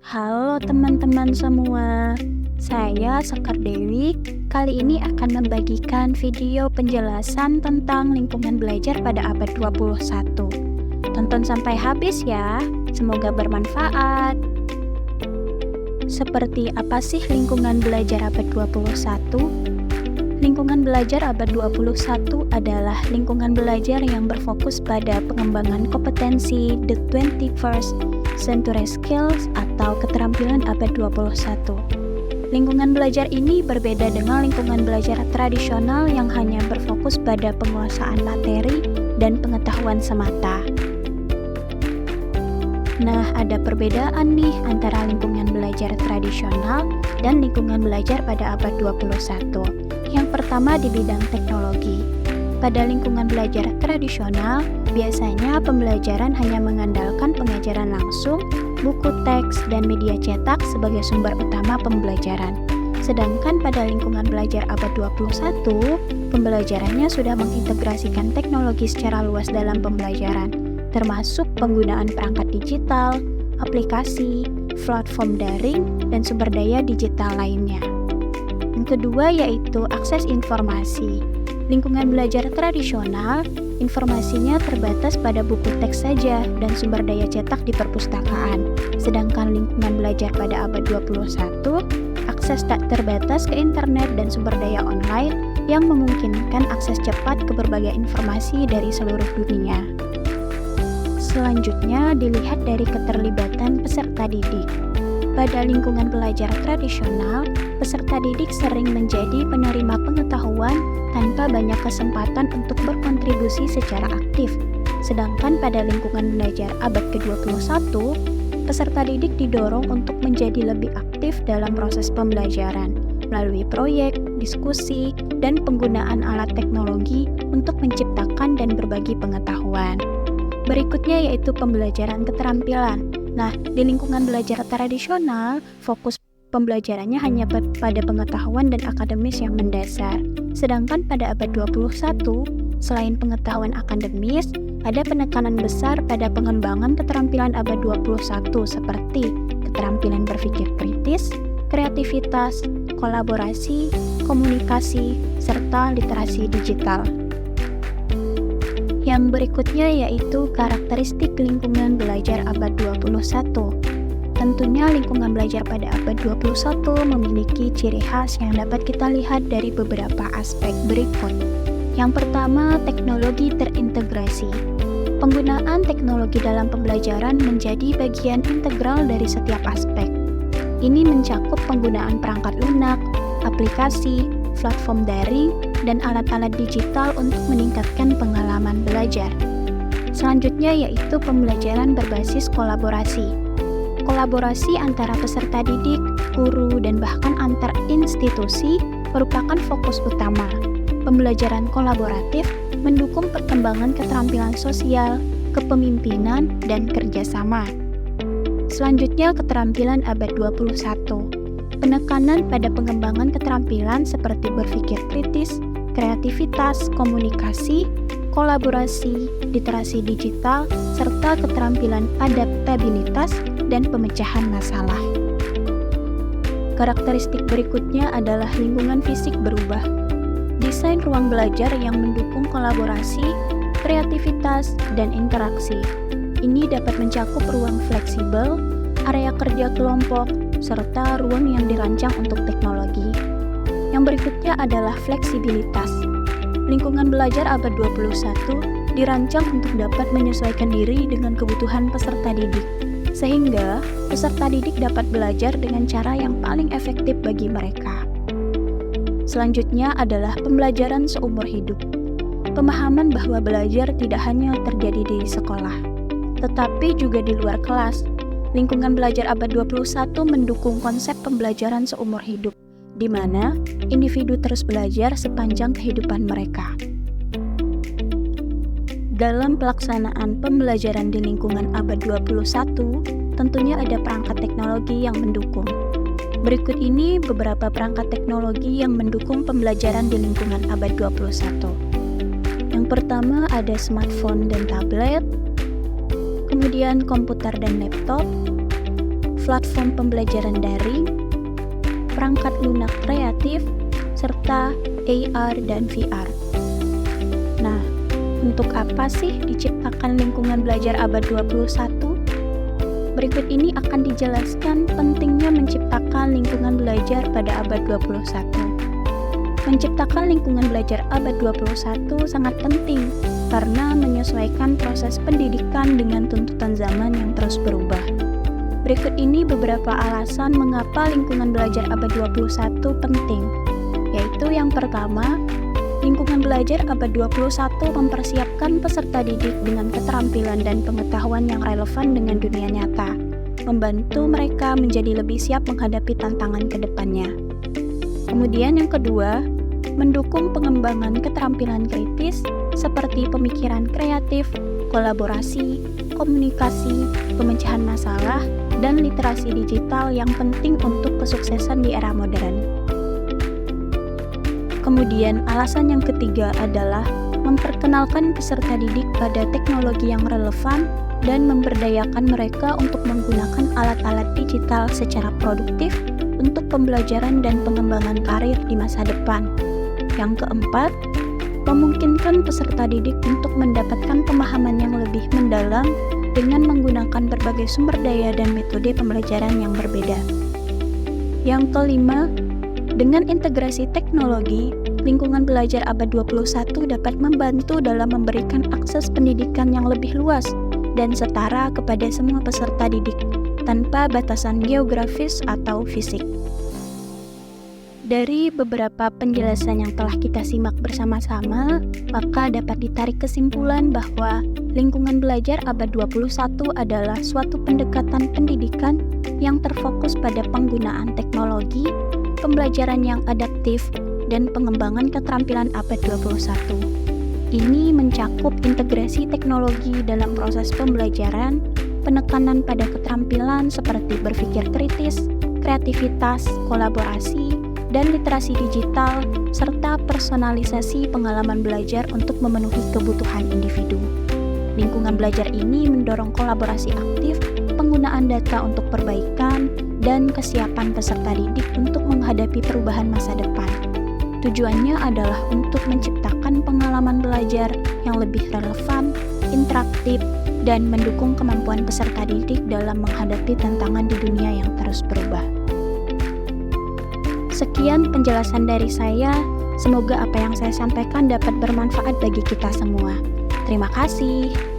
Halo teman-teman semua, saya Sekar Dewi. Kali ini akan membagikan video penjelasan tentang lingkungan belajar pada abad 21. Tonton sampai habis ya, semoga bermanfaat. Seperti apa sih lingkungan belajar abad 21? Lingkungan belajar abad 21 adalah lingkungan belajar yang berfokus pada pengembangan kompetensi the 21st century skills atau keterampilan abad 21. Lingkungan belajar ini berbeda dengan lingkungan belajar tradisional yang hanya berfokus pada penguasaan materi dan pengetahuan semata. Nah, ada perbedaan nih antara lingkungan belajar tradisional dan lingkungan belajar pada abad 21. Yang pertama di bidang teknologi. Pada lingkungan belajar tradisional, biasanya pembelajaran hanya mengandalkan pengajaran langsung, buku teks, dan media cetak sebagai sumber utama pembelajaran. Sedangkan pada lingkungan belajar abad 21, pembelajarannya sudah mengintegrasikan teknologi secara luas dalam pembelajaran, termasuk penggunaan perangkat digital, aplikasi, platform daring, dan sumber daya digital lainnya. Yang kedua yaitu akses informasi. Lingkungan belajar tradisional, informasinya terbatas pada buku teks saja dan sumber daya cetak di perpustakaan. Sedangkan lingkungan belajar pada abad 21, akses tak terbatas ke internet dan sumber daya online yang memungkinkan akses cepat ke berbagai informasi dari seluruh dunia. Selanjutnya dilihat dari keterlibatan peserta didik. Pada lingkungan belajar tradisional, peserta didik sering menjadi penerima pengetahuan tanpa banyak kesempatan untuk berkontribusi secara aktif. Sedangkan pada lingkungan belajar abad ke-21, peserta didik didorong untuk menjadi lebih aktif dalam proses pembelajaran melalui proyek, diskusi, dan penggunaan alat teknologi untuk menciptakan dan berbagi pengetahuan. Berikutnya yaitu pembelajaran keterampilan. Nah, di lingkungan belajar tradisional, fokus pembelajarannya hanya pada pengetahuan dan akademis yang mendasar. Sedangkan pada abad 21, selain pengetahuan akademis, ada penekanan besar pada pengembangan keterampilan abad 21 seperti keterampilan berpikir kritis, kreativitas, kolaborasi, komunikasi, serta literasi digital. Yang berikutnya yaitu karakteristik lingkungan belajar abad 21. Tentunya lingkungan belajar pada abad 21 memiliki ciri khas yang dapat kita lihat dari beberapa aspek berikut. Yang pertama, teknologi terintegrasi. Penggunaan teknologi dalam pembelajaran menjadi bagian integral dari setiap aspek. Ini mencakup penggunaan perangkat lunak, aplikasi, platform daring, dan alat-alat digital untuk meningkatkan pengalaman belajar. Selanjutnya yaitu pembelajaran berbasis kolaborasi. Kolaborasi antara peserta didik, guru, dan bahkan antar institusi merupakan fokus utama. Pembelajaran kolaboratif mendukung perkembangan keterampilan sosial, kepemimpinan, dan kerjasama. Selanjutnya keterampilan abad 21. Penekanan pada pengembangan keterampilan seperti berpikir kritis, kreativitas, komunikasi, kolaborasi, literasi digital, serta keterampilan adaptabilitas dan pemecahan masalah. Karakteristik berikutnya adalah lingkungan fisik berubah. Desain ruang belajar yang mendukung kolaborasi, kreativitas, dan interaksi. Ini dapat mencakup ruang fleksibel, area kerja kelompok, serta ruang yang dirancang untuk teknologi. Yang berikutnya adalah fleksibilitas. Lingkungan belajar abad 21 dirancang untuk dapat menyesuaikan diri dengan kebutuhan peserta didik, sehingga peserta didik dapat belajar dengan cara yang paling efektif bagi mereka. Selanjutnya adalah pembelajaran seumur hidup. Pemahaman bahwa belajar tidak hanya terjadi di sekolah, tetapi juga di luar kelas. Lingkungan belajar abad 21 mendukung konsep pembelajaran seumur hidup, di mana individu terus belajar sepanjang kehidupan mereka. Dalam pelaksanaan pembelajaran di lingkungan abad 21, tentunya ada perangkat teknologi yang mendukung. Berikut ini beberapa perangkat teknologi yang mendukung pembelajaran di lingkungan abad 21. Yang pertama ada smartphone dan tablet, kemudian komputer dan laptop, platform pembelajaran daring, perangkat lunak kreatif, serta AR dan VR. Nah, untuk apa sih diciptakan lingkungan belajar abad 21? Berikut ini akan dijelaskan pentingnya menciptakan lingkungan belajar pada abad 21. Menciptakan lingkungan belajar abad 21 sangat penting karena menyesuaikan proses pendidikan dengan tuntutan zaman yang terus berubah. Berikut ini beberapa alasan mengapa lingkungan belajar abad 21 penting, yaitu yang pertama, lingkungan belajar abad 21 mempersiapkan peserta didik dengan keterampilan dan pengetahuan yang relevan dengan dunia nyata, membantu mereka menjadi lebih siap menghadapi tantangan ke depannya. Kemudian yang kedua, mendukung pengembangan keterampilan kritis seperti pemikiran kreatif, kolaborasi, komunikasi, pemecahan masalah, dan literasi digital yang penting untuk kesuksesan di era modern. Kemudian alasan yang ketiga adalah memperkenalkan peserta didik pada teknologi yang relevan dan memberdayakan mereka untuk menggunakan alat-alat digital secara produktif untuk pembelajaran dan pengembangan karir di masa depan. Yang keempat, memungkinkan peserta didik untuk mendapatkan pemahaman yang lebih mendalam dengan menggunakan berbagai sumber daya dan metode pembelajaran yang berbeda. Yang kelima, dengan integrasi teknologi, lingkungan belajar abad 21 dapat membantu dalam memberikan akses pendidikan yang lebih luas dan setara kepada semua peserta didik, tanpa batasan geografis atau fisik. Dari beberapa penjelasan yang telah kita simak bersama-sama, maka dapat ditarik kesimpulan bahwa lingkungan belajar abad 21 adalah suatu pendekatan pendidikan yang terfokus pada penggunaan teknologi, pembelajaran yang adaptif, dan pengembangan keterampilan abad 21. Ini mencakup integrasi teknologi dalam proses pembelajaran, penekanan pada keterampilan seperti berpikir kritis, kreativitas, kolaborasi, dan literasi digital, serta personalisasi pengalaman belajar untuk memenuhi kebutuhan individu. Lingkungan belajar ini mendorong kolaborasi aktif, penggunaan data untuk perbaikan, dan kesiapan peserta didik untuk menghadapi perubahan masa depan. Tujuannya adalah untuk menciptakan pengalaman belajar yang lebih relevan, interaktif, dan mendukung kemampuan peserta didik dalam menghadapi tantangan di dunia yang terus berubah. Sekian penjelasan dari saya, semoga apa yang saya sampaikan dapat bermanfaat bagi kita semua. Terima kasih.